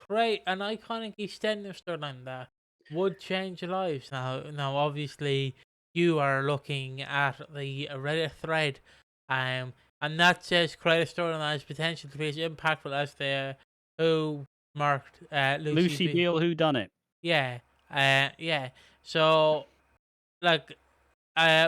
create an iconic EastEnders storyline that would change lives. Now, obviously, you are looking at the Reddit thread, and that says create a storyline that has potential to be as impactful as the Who marked Lucy Lucy B. Beale, who done it? Yeah, yeah. So, like,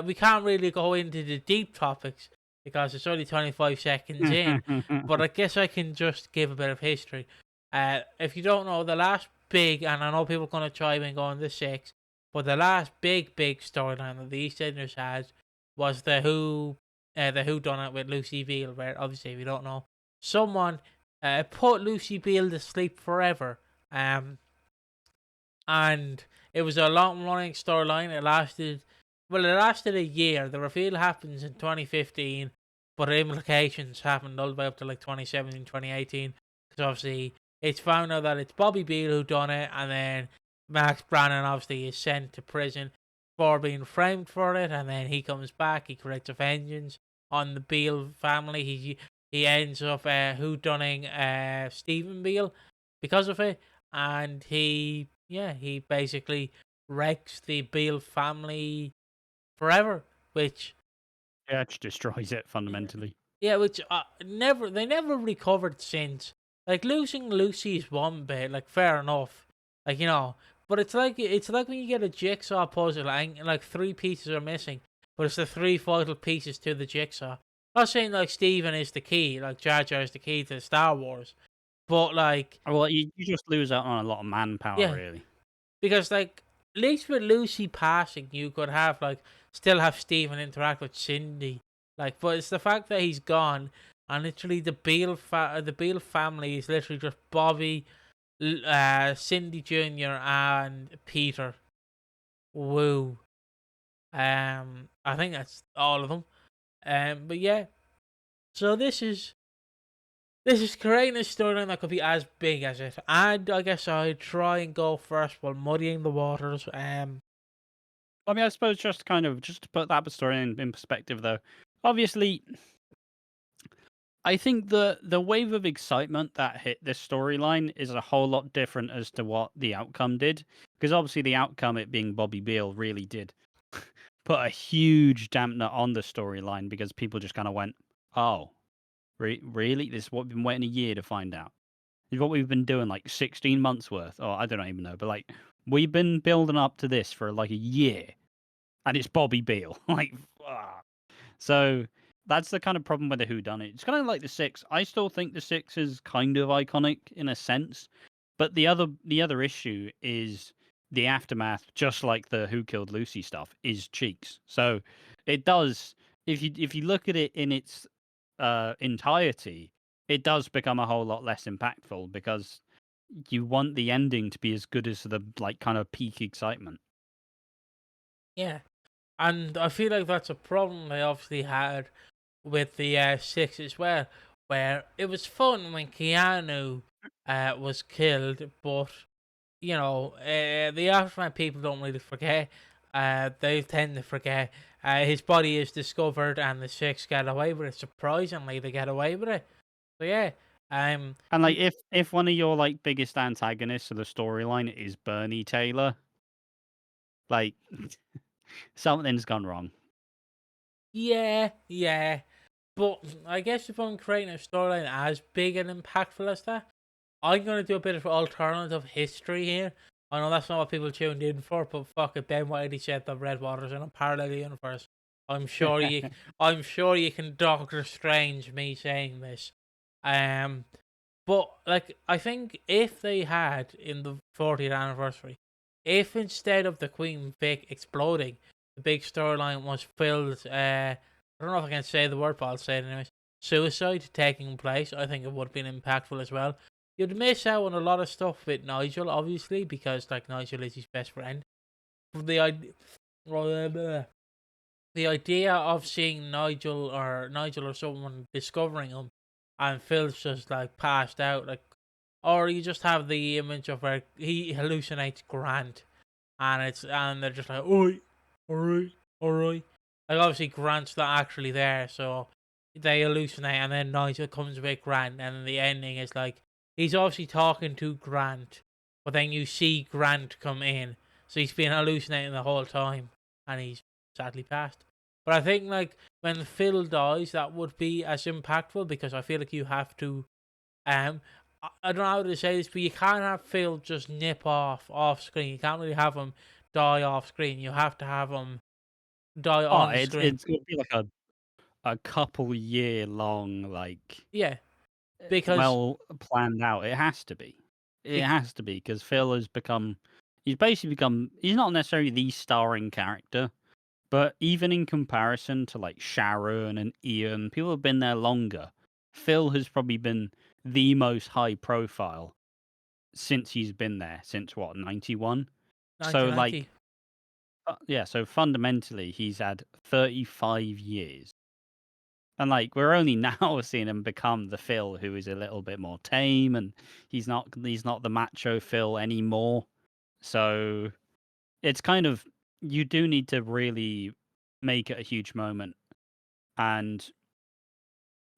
we can't really go into the deep topics because it's only 25 seconds in, but I guess I can just give a bit of history. If you don't know, the last big, and I know people are going to chime in going the six, but the last big storyline that the EastEnders had was the Who done it with Lucy Beale, where obviously, if you don't know, someone put Lucy Beale to sleep forever. And it was a long running storyline. It lasted a year. The reveal happens in 2015, but the implications happened all the way up to like 2017, 2018. Because obviously it's found out that it's Bobby Beale who done it, and then Max Brannon obviously is sent to prison for being framed for it, and then he comes back. He creates a vengeance on the Beale family. He ends up whodunning Stephen Beale because of it, and he basically wrecks the Beale family forever, which Yeah, it just destroys it fundamentally. which they never recovered since. Like losing Lucy is one bit, like fair enough, like but it's like when you get a jigsaw puzzle and like three pieces are missing, but it's the three vital pieces to the jigsaw. I'm not saying like Steven is the key, like Jar Jar is the key to Star Wars, but like Well, you just lose out on a lot of manpower, yeah, really. because like at least with Lucy passing, you could have like still have Steven interact with Cindy. Like, but it's the fact that he's gone, and literally the Beale family is literally just Bobby, Cindy Jr. and Peter. Woo. I think that's all of them. But yeah. So this is creating a storyline that could be as big as it, and I guess I'd try and go first while muddying the waters. I mean, I suppose just to put that story in perspective, though. Obviously, I think the wave of excitement that hit this storyline is a whole lot different as to what the outcome did. Because obviously, the outcome, it being Bobby Beale, really did put a huge dampener on the storyline because people just kind of went, "Oh, really? This is what we've been waiting a year to find out. This is what we've been doing like 16 months worth. Oh, I don't even know, but like we've been building up to this for like a year, and it's Bobby Beale. Like, ah. So that's the kind of problem with the whodunit. It's kind of like the six. I still think the six is kind of iconic in a sense, but the other issue is the aftermath. Just like the Who Killed Lucy stuff is cheeks. So it does. If you look at it in its entirety, it does become a whole lot less impactful because you want the ending to be as good as the like kind of peak excitement. Yeah, and I feel like that's a problem they obviously had with the six as well, where it was fun when Keanu was killed, but the aftermath people don't really forget. They tend to forget. His body is discovered, and the six get away with it. Surprisingly, they get away with it. So yeah, And like if one of your like biggest antagonists of the storyline is Bernie Taylor, like something's gone wrong. yeah. But I guess if I'm creating a storyline as big and impactful as that, I'm gonna do a bit of alternative history here. I know that's not what people tuned in for, but fuck it, Ben Whiteley said the Red Water's in a parallel universe. I'm sure I'm sure you can Doctor Strange me saying this. Um, but like I think if they had in the 40th anniversary, if instead of the Queen Vic exploding, the big storyline was filled. I don't know if I can say the word, but I'll say it anyways. Suicide taking place, I think it would have been impactful as well. You'd miss out on a lot of stuff with Nigel, obviously, because like Nigel is his best friend. But the idea of seeing Nigel or someone discovering him, and Phil's just like passed out, like, or you just have the image of where he hallucinates Grant, and they're just like, oi, alright, alright. Like obviously Grant's not actually there, so they hallucinate, and then Nigel comes with Grant, and then the ending is like he's obviously talking to Grant, but then you see Grant come in, so he's been hallucinating the whole time, and he's sadly passed. But I think like when Phil dies, that would be as impactful because I feel like you have to. I don't know how to say this, but you can't have Phil just nip off screen. You can't really have him die off screen. You have to have him die Oh, on it's screen. it's gonna be like a couple year long, like, Yeah, because well planned out. It has to be. It be- has to be because Phil has become. He's basically become. He's not necessarily the starring character, but even in comparison to like Sharon and Ian, people have been there longer. Phil has probably been the most high profile since he's been there. Since what, 91? So 1990. like, yeah. So fundamentally, he's had 35 years. And like we're only now seeing him become the Phil who is a little bit more tame, and he's not the macho Phil anymore. So it's kind of, you do need to really make it a huge moment. And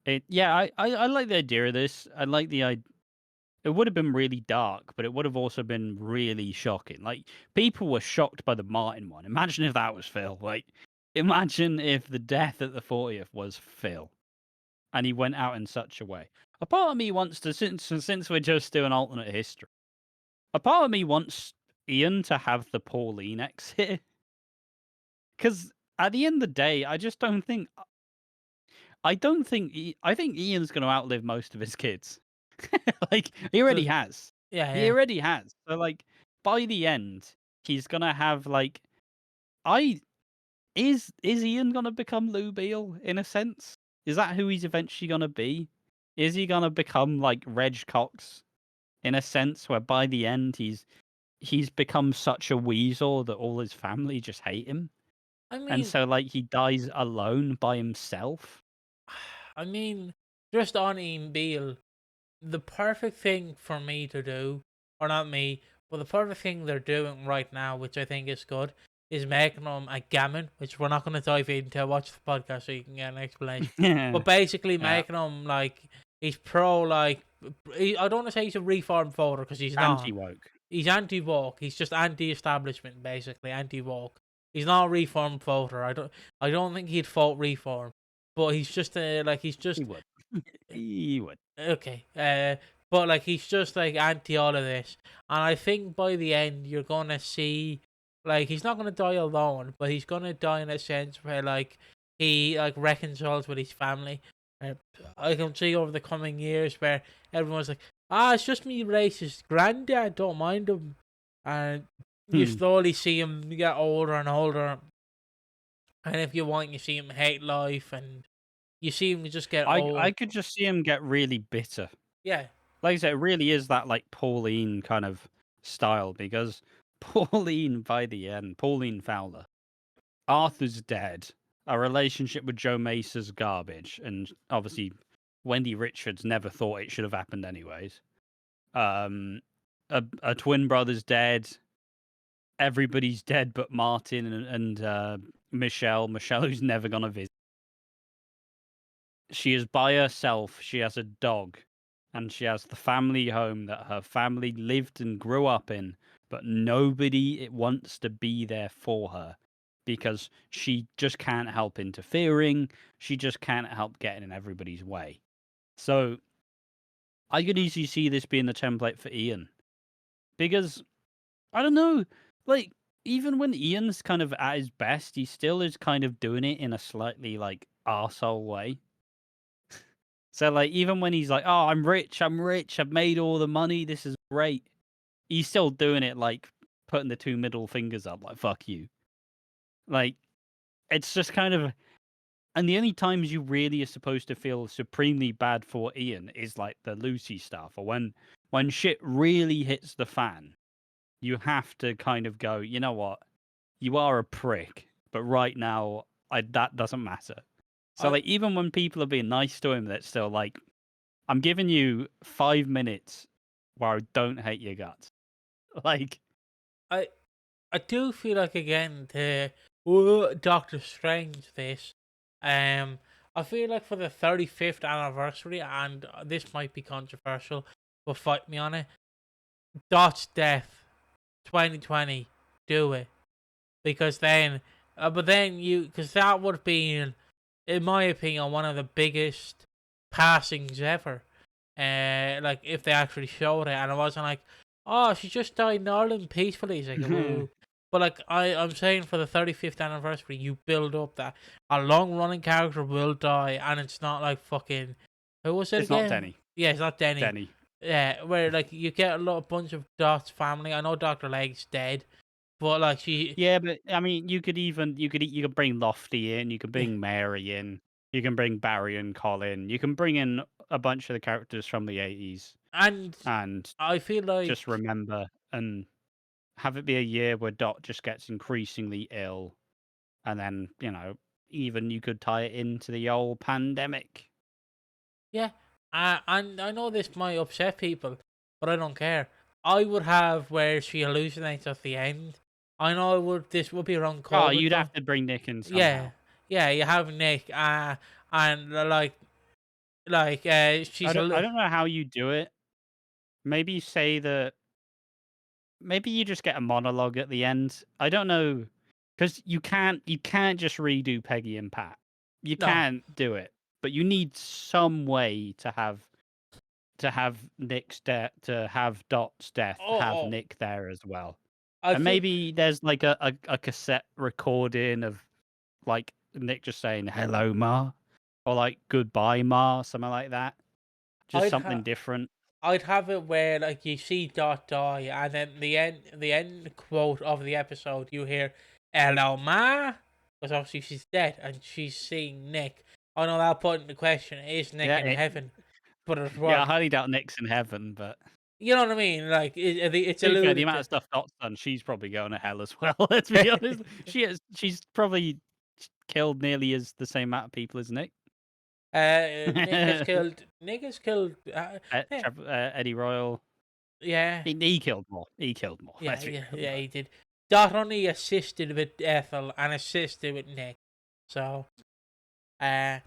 I like the idea of this. I like the idea. It would have been really dark, but it would have also been really shocking. Like, people were shocked by the Martin one. Imagine if that was Phil. Like, imagine if the death at the 40th was Phil and he went out in such a way. A part of me wants to, since we're just doing alternate history, a part of me wants Ian to have the Pauline exit. Because at the end of the day, I just don't think. I don't think. I think Ian's going to outlive most of his kids. Like, he already So has. yeah, He yeah. already has. So, like, by the end, he's going to have, like. I. Is Ian going to become Lou Beale, in a sense? Is that who he's eventually going to be? Is he going to become, like, Reg Cox, in a sense, where by the end he's become such a weasel that all his family just hate him? I And mean, so, like, he dies alone by himself? I mean, just on Ian Beale, the perfect thing for me to do, or not me, but the perfect thing they're doing right now, which I think is good, is making him a gammon, which we're not going to dive into. Watch the podcast so you can get an explanation. Yeah. But basically, Yeah. making him like he's pro, like I don't want to say he's a reformed voter because he's not. Anti-woke. He's anti-woke. He's just anti-establishment, basically anti-woke. He's not a reformed voter. I don't think he'd vote reform, but he's just like he's He just would. He would. okay. But like he's just like anti all of this, and I think by the end you're gonna see, like he's not gonna die alone, but he's gonna die in a sense where like he like reconciles with his family. And I can see over the coming years where everyone's like, it's just me racist granddad, don't mind him, and you Hmm. slowly see him get older and older, and if you want, you see him hate life, and you see him just get I old. could just see him get really bitter. Yeah, Like I said, it really is that, like, Pauline kind of style, because Pauline, by the end, Pauline Fowler, Arthur's dead. A relationship with Joe Mace's garbage, and obviously Wendy Richards never thought it should have happened anyways. A twin brother's dead. Everybody's dead but Martin and Michelle. Michelle, who's never gonna visit. She is by herself. She has a dog, and she has the family home that her family lived and grew up in, but nobody wants to be there for her because she just can't help interfering. She just can't help getting in everybody's way. So I could easily see this being the template for Ian, because I don't know, like, even when Ian's kind of at his best, he still is kind of doing it in a slightly, like, arsehole way. So, like, even when he's like, "Oh, I'm rich, I've made all the money, this is great," he's still doing it, like, putting the two middle fingers up, like, "Fuck you." Like, it's just kind of. And the only times you really are supposed to feel supremely bad for Ian is, like, the Lucy stuff, or when shit really hits the fan, you have to kind of go, "You know what? You are a prick, but right now, that doesn't matter." So, I like, even when people are being nice to him, that's still like, I'm giving you 5 minutes where I don't hate your guts. Like, I I do feel like again the Doctor Strange this. Um, I feel like for the 35th anniversary, and this might be controversial, but fight me on it. Dot's death, 2020, do it. Because then, because that would have been, in my opinion, one of the biggest passings ever. Like if they actually showed it, and it wasn't like, oh, she just died in Ireland peacefully. It's like, woo. But like I'm saying, for the 35th anniversary, you build up that a long running character will die, and it's not like fucking, who was it It's again? not Denny. Yeah, it's not Denny. Denny. Yeah, where like you get a bunch of Dot's family. I know Dr. Leg's dead, but like she, Yeah, but I mean, you could bring Lofty in, you could bring Mary in, you can bring Barry and Colin, you can bring in a bunch of the characters from the 80s, and and I feel like just remember and have it be a year where Dot just gets increasingly ill, and then even you could tie it into the old pandemic. yeah, and I know this might upset people, but I don't care. I would have where she hallucinates at the end. I know this would be around Oh, COVID you'd though. have to bring Nick in Yeah, somehow. yeah, you have Nick, and she's I don't know how you do it. Maybe say that. Maybe you just get a monologue at the end. I don't know, because you can't just redo Peggy and Pat. You no. can't do it, but you need some way to have Nick's death, to have Dot's death, have Oh, Nick there as well. I And feel maybe there's like a cassette recording of like Nick just saying "Hello, Ma," or like "Goodbye, Ma," something like that. Just I'd something have. different. I'd have it where like you see Dot die, and then the end quote of the episode, you hear "Hello, ma," because obviously she's dead and she's seeing Nick. I know that put into question, is Nick Yeah, in heaven? But it's yeah. I what, highly doubt Nick's in heaven, but you know what I mean. Like it's to be fair, the alluded amount to. of stuff Dot's done, she's probably going to hell as well. Let's be honest. She's probably killed nearly as the same amount of people as Nick. Nick has killed. Nick has killed. Yeah, Eddie Royal. yeah, He killed more. He killed more. yeah, Let's be yeah, real. yeah. He did. Dot only assisted with Ethel and assisted with Nick. So, uh,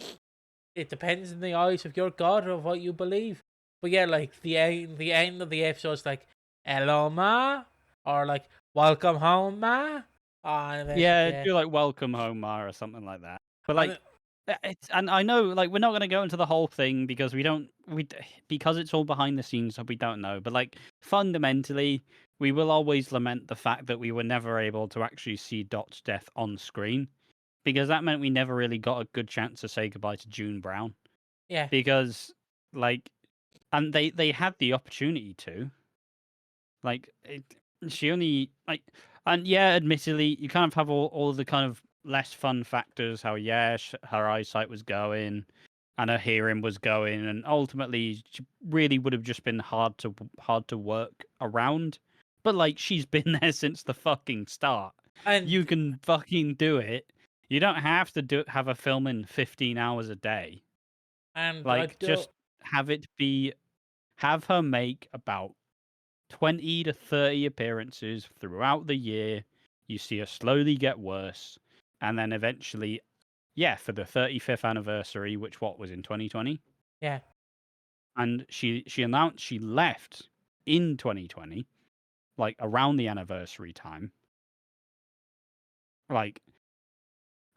it depends in the eyes of your God of what you believe. But yeah, like the end of the episode is like, "Hello, ma," or like, "Welcome home, ma." And then Yeah, yeah, do like Welcome Home Ma or something like that. But and like it's and I know like we're not gonna go into the whole thing because because it's all behind the scenes, so we don't know. But like fundamentally, we will always lament the fact that we were never able to actually see Dot's death on screen, because that meant we never really got a good chance to say goodbye to June Brown. yeah, Because like and they had the opportunity to. Like she only like and yeah, admittedly, you kind of have all the kind of less fun factors. How yeah, her eyesight was going, and her hearing was going, and ultimately, she really would have just been hard to work around. But like, she's been there since the fucking start. and You can fucking do it. You don't have to have a film in 15 hours a day. I Like, do, just have her make about 20 to 30 appearances throughout the year. You see her slowly get worse. And then eventually, yeah, for the 35th anniversary, which what was in 2020? yeah, And she announced she left in 2020, like around the anniversary time. Like,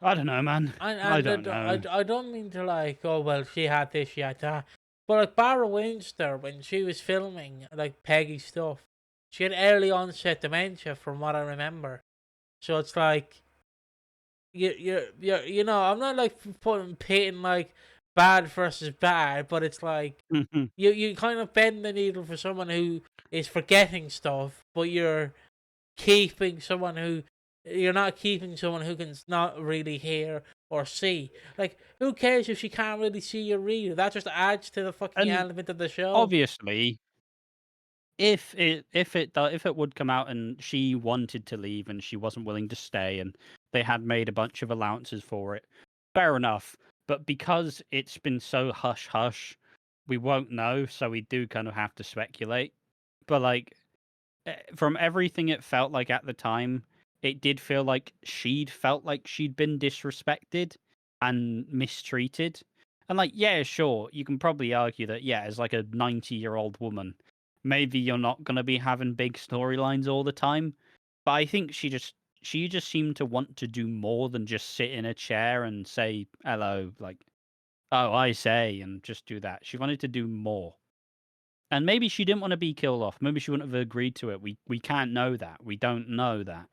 I don't know, man. I don't know. I don't mean to like, oh well, she had this, she had that, but like Barra Windsor, when she was filming like Peggy stuff, she had early onset dementia from what I remember. So it's like, I'm not like pitting like bad versus bad, but it's like you kind of bend the needle for someone who is forgetting stuff, but you're not keeping someone who can not really hear or see. Like, who cares if she can't really see or read? That just adds to the fucking And element of the show. obviously, if it would come out and she wanted to leave and she wasn't willing to stay and they had made a bunch of allowances for it, fair enough. But because it's been so hush hush, we won't know, so we do kind of have to speculate. But like from everything it felt like at the time, it did feel like she'd felt like she'd been disrespected and mistreated. And like, yeah, sure, you can probably argue that, yeah, as like a 90-year-old woman, maybe you're not going to be having big storylines all the time. But I think she just seemed to want to do more than just sit in a chair and say hello, like, oh, I say, and just do that. She wanted to do more. And maybe she didn't want to be killed off. Maybe she wouldn't have agreed to it. We can't know that. We don't know that.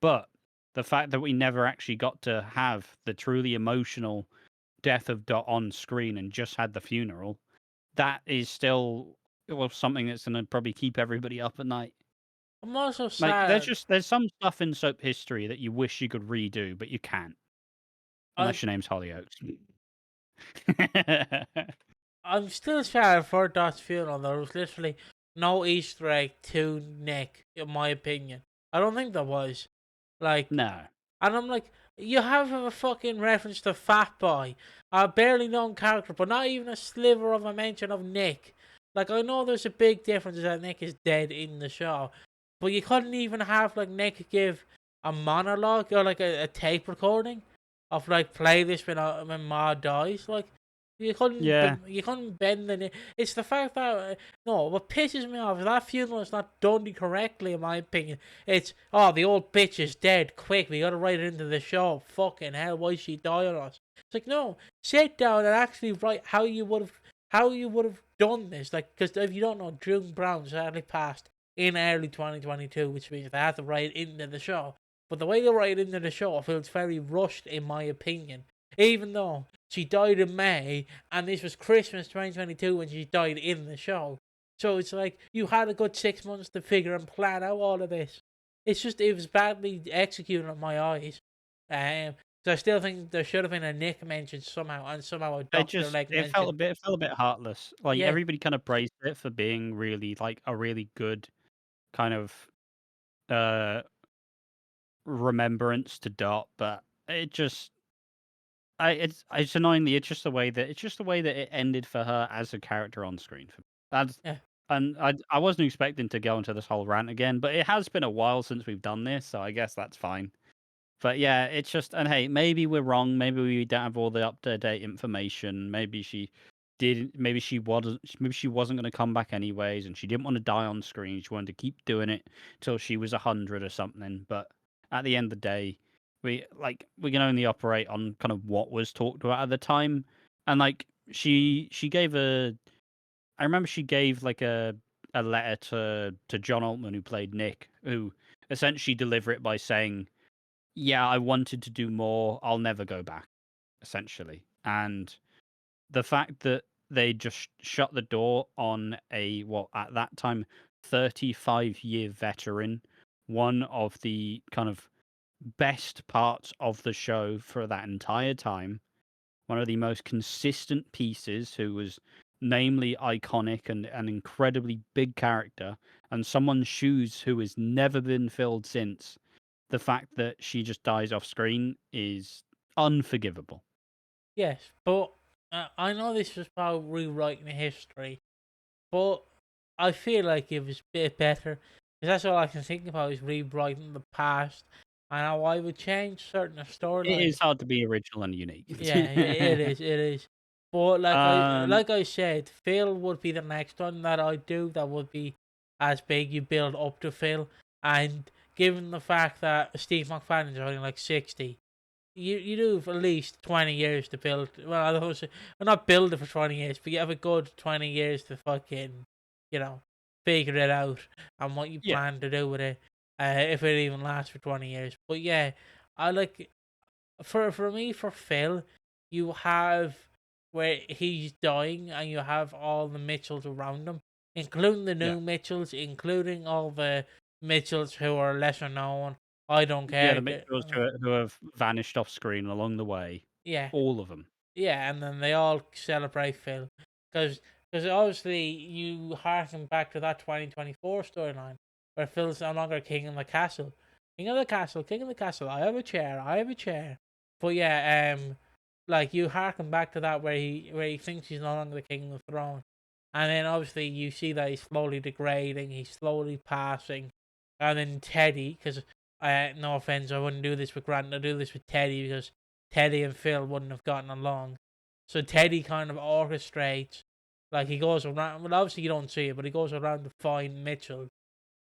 But the fact that we never actually got to have the truly emotional death of Dot on screen and just had the funeral, that is still, well, something that's going to probably keep everybody up at night. I'm also Like, sad. there's some stuff in soap history that you wish you could redo, but you can't I'm unless your name's Hollyoaks. I'm still sad for Dot's funeral. There was literally no Easter egg to Nick, in my opinion. I don't think there was. Like, No. and I'm like, you have a fucking reference to Fat Boy, a barely known character, but not even a sliver of a mention of Nick. Like, I know there's a big difference that Nick is dead in the show, but you couldn't even have like Nick give a monologue or like a tape recording of like play this when Ma dies. Like, Yeah. you couldn't bend the. It's the fact that no, what pisses me off is that funeral is not done correctly, in my opinion. It's, oh, the old bitch is dead. Quick, we gotta write it into the show. Fucking hell, why she die on us? It's like, no, sit down and actually write how you would have done this. Like, because if you don't know, June Brown sadly passed in early 2022, which means they had to write it into the show. But the way they write it into the show feels very rushed, in my opinion. Even though she died in May, and this was Christmas 2022 when she died in the show. So it's like, you had a good 6 months to figure and plan out all of this. It's just, it was badly executed in my eyes. So I still think there should have been a Nick mention somehow, and somehow a Doctor like It felt mention. it felt a bit heartless. Like, Yeah, everybody kind of praised it for being really, like, a really good kind of uh remembrance to Dot, but it just it's annoyingly it's just the way that it ended for her as a character on screen. That's yeah. and I wasn't expecting to go into this whole rant again, but it has been a while since we've done this, so I guess that's fine. But yeah, it's just, and hey, maybe we're wrong. Maybe we don't have all the up to date information. Maybe she did. Maybe she wasn't going to come back anyways, and she didn't want to die on screen. She wanted to keep doing it till she was 100 or something. But at the end of the day, we can only operate on kind of what was talked about at the time. And like, she gave a. I remember she gave like a letter to John Altman, who played Nick, who essentially delivered it by saying, yeah, I wanted to do more. I'll never go back, essentially. And the fact that they just shut the door on what at that time, 35-year veteran, one of the kind of best parts of the show for that entire time, one of the most consistent pieces, who was namely iconic and an incredibly big character, and someone's shoes who has never been filled since, the fact that she just dies off screen is unforgivable. Yes, but I know this was about rewriting history, but I feel like it was a bit better. Because that's all I can think about is rewriting the past and how I would change certain It is storylines. hard to be original and unique. Yeah, it is, it is. But um, like I said, Phil would be the next one that I do that would be as big. You build up to Phil, and given the fact that Steve McFadden is only like 60, you do have at least 20 years to build. Well, I don't say, well, not build it for 20 years, but you have a good 20 years to fucking, you know, figure it out and what you yeah, plan to do with it. If it even lasts for 20 years. But yeah, I like, for me, for Phil, you have where he's dying and you have all the Mitchells around him, including the yeah, new Mitchells, including all the Mitchells who are lesser known. I don't yeah. care. The Mitchells who have vanished off screen along the way, Yeah, all of them. yeah, and then they all celebrate Phil because obviously you harken back to that 2024 storyline where Phil's no longer king of the castle, king of the castle, king of the castle. I have a chair, I have a chair. But yeah, like you harken back to that where he thinks he's no longer the king of the throne, and then obviously you see that he's slowly degrading, he's slowly passing, and then Teddy, because no offense, I wouldn't do this with Grant, I do this with Teddy because Teddy and Phil wouldn't have gotten along. So Teddy kind of orchestrates Like he goes around. Well, obviously you don't see it, but he goes around to find Mitchell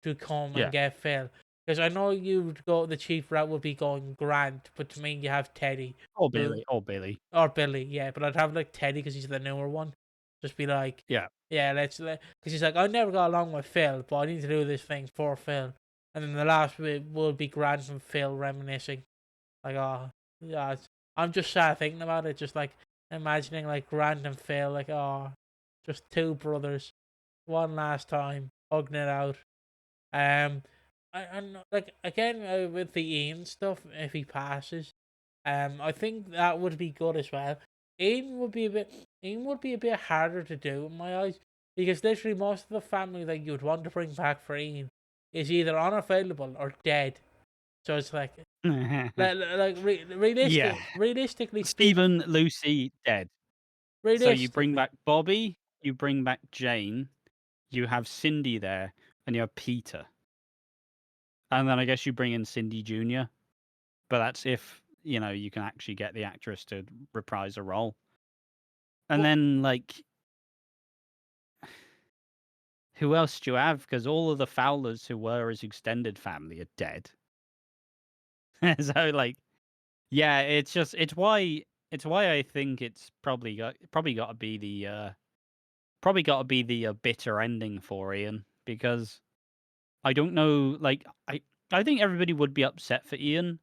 to come and Yeah. get Phil. Because I know you'd go the cheap route would be going Grant, but to me you have Teddy Or who Billy. Or Billy. or Billy, yeah. But I'd have like Teddy because he's the newer one. Just be like, Yeah. yeah, because he's like, I never got along with Phil, but I need to do this thing for Phil. And then the last bit will be Grant and Phil reminiscing, like, oh, yeah. I'm just sad thinking about it, just like imagining like Grant and Phil, like, oh, just two brothers, one last time, hugging it out. Um, and like again with the Ian stuff, if he passes, I think that would be good as well. Ian would be a bit harder to do in my eyes because literally most of the family that you would want to bring back for Ian is either unavailable or dead. So it's like, Yeah. realistically speaking, Stephen, Lucy, dead. So you bring realistically, back Bobby, you bring back Jane, you have Cindy there, and you have Peter. And then I guess you bring in Cindy Jr. But that's if, you can actually get the actress to reprise a role. And but then, like, who else do you have? Because all of the Fowlers who were his extended family are dead. So, like, yeah, it's why I think it's probably got to be the bitter ending for Ian, because I don't know, like, I think everybody would be upset for Ian,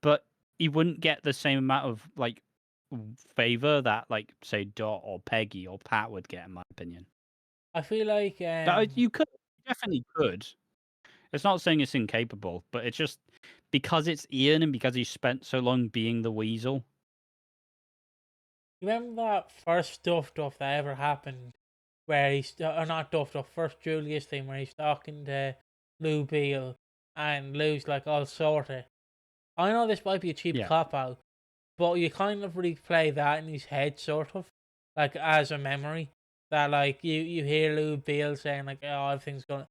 but he wouldn't get the same amount of, like, favor that, like, say, Dot or Peggy or Pat would get, in my opinion. I feel like You definitely could. It's not saying it's incapable, but it's just because it's Ian and because he spent so long being the Weasel. you remember that first Duff that ever happened, where or not Duff, first Julius thing where he's talking to Lou Beale, and Lou's like, "I'll sort it." I know this might be a cheap Yeah. cop out, but you kind of replay that in his head, sort of, like as a memory. That like you hear Lou Beale saying like, "Oh, everything's going,"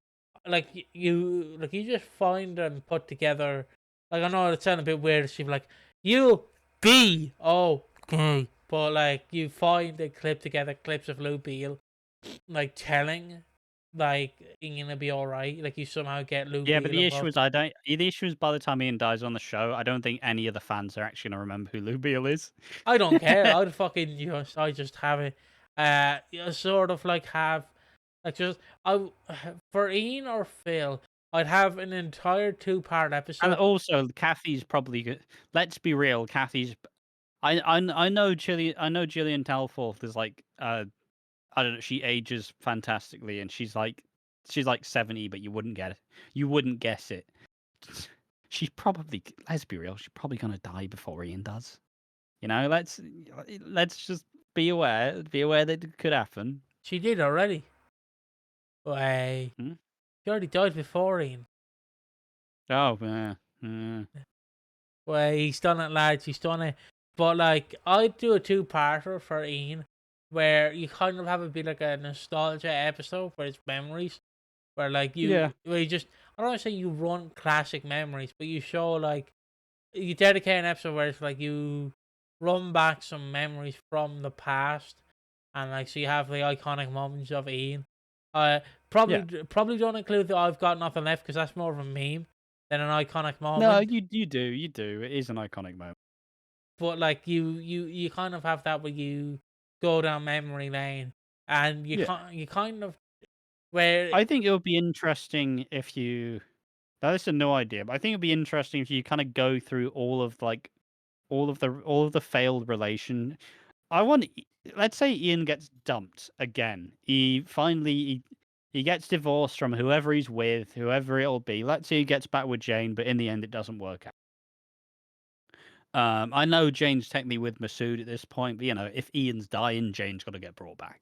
you just find and put together. Like I know it sounds a bit weird. She'd be like, "You be okay," but like you find and clip together clips of Lou Beale like telling like you're gonna be all right. Like you somehow get Lou Yeah, but Beale the issue involved. is the issue is by the time Ian dies on the show, I don't think any of the fans are actually gonna remember who Lou Beale is. I don't care. I'd fucking I just have it. Sort of like have like just I for Ian or Phil, I'd have an entire 2-part And episode. also, Kathy's probably good. Let's be real, Kathy's. I know Gillian Telforth is like I don't know. She ages fantastically, and she's like 70, but you wouldn't get it. You wouldn't guess it. She's probably, let's be real, she's probably gonna die before Ian does. Let's just be aware. Be aware that it could happen. She did already. Wait, Hmm? she already died before Ian. Oh, yeah. Wait, he's done it, lads. He's done it. But like, I'd do a 2-parter for Ian, where you kind of have it be like a nostalgia episode where it's memories, where like Yeah. where you just I don't want to say you run classic memories, but you show like you dedicate an episode where it's like you run back some memories from the past, and like so you have the iconic moments of Ian. Uh, Yeah. probably don't include the I've got nothing left because that's more of a meme than an iconic No, moment. you do. It is an iconic moment. But like you kind of have that where you go down memory lane, and Yeah. you kind of where I think it would be interesting if you. Now, this is no idea, but I think it'd be interesting if you kind of go through all of the failed relation. I want. Let's say Ian gets dumped again. He gets divorced from whoever he's with, whoever it'll be. Let's say he gets back with Jane, but in the end, it doesn't work out. I know Jane's technically with Masood at this point, but if Ian's dying, Jane's got to get brought back.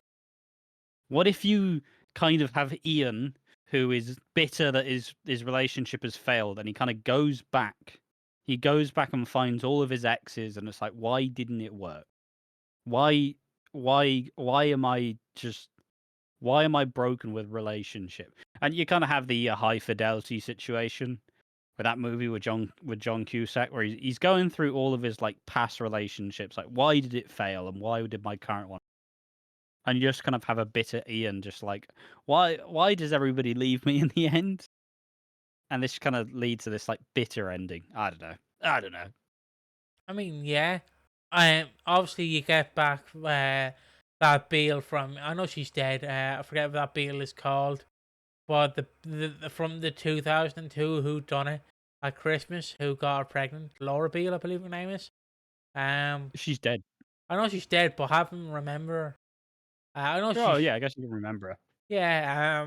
What if you kind of have Ian, who is bitter that his relationship has failed, and he kind of goes back. He goes back and finds all of his exes, and it's like, why didn't it work? Why, why am I just why am I broken with relationship? And you kind of have the high fidelity situation with that movie with John Cusack, where he's going through all of his like past relationships, like why did it fail and why did my current one? and you just kind of have a bitter Ian, just like, why does everybody leave me in the end? And this kind of leads to this like bitter ending. I don't know. I don't know. I mean, yeah. Obviously you get back that Beale from. I know she's dead. I forget what that Beale is called, but the from the 2002 Who Done It at Christmas, who got her pregnant, Laura Beale, I believe her name is. Um, She's dead. I know she's dead, but I haven't remember her. I know Oh she's yeah, I guess you can remember her. yeah.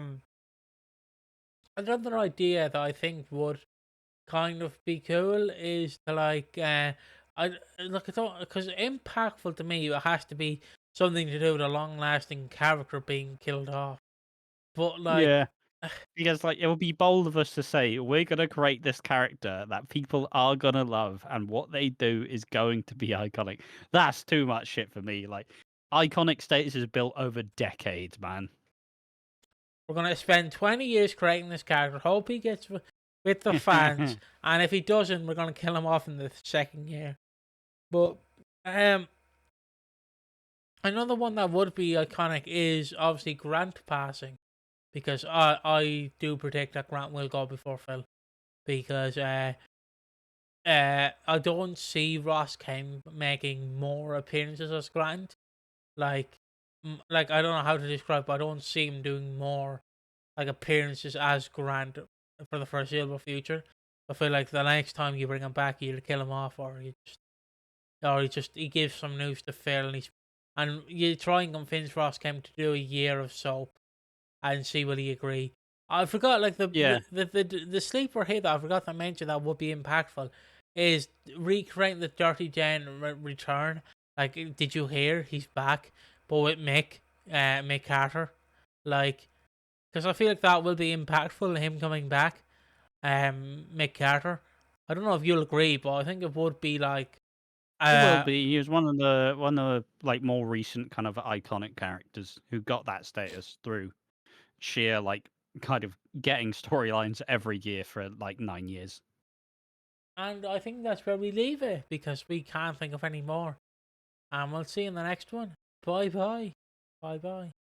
Another idea that I think would kind of be cool is to like I look it's all because impactful to me it has to be something to do with a long lasting character being killed off. But like Yeah. Because like it would be bold of us to say we're gonna create this character that people are gonna love, and what they do is going to be iconic. That's too much shit for me. Like iconic status is built over decades, man. we're gonna spend 20 years creating this character, hope he gets with the fans, and if he doesn't, we're gonna kill him off in the second year. But another one that would be iconic is obviously Grant passing. Because I do predict that Grant will go before Phil. Because I don't see Ross Kane making more appearances as Grant. Like I don't know how to describe, but I don't see him doing more like appearances as Grant for the foreseeable future. I feel like the next time you bring him back, you either kill him off or he gives some news to Phil, and you try and convince Ross Kemp to do a year of soap and see will he agree. I forgot like Yeah. the sleeper hit that I forgot to mention that would be impactful is recreating the Dirty Den return. Like, did you hear he's back? But with Mick Carter, like, because I feel like that will be impactful. Him coming back, Mick Carter. I don't know if you'll agree, but I think it would be like, It will uh, be. He was one of the like more recent kind of iconic characters who got that status through sheer like kind of getting storylines every year for like 9 years. and I think that's where we leave it because we can't think of any more. And we'll see you in the next one. Bye bye. Bye bye.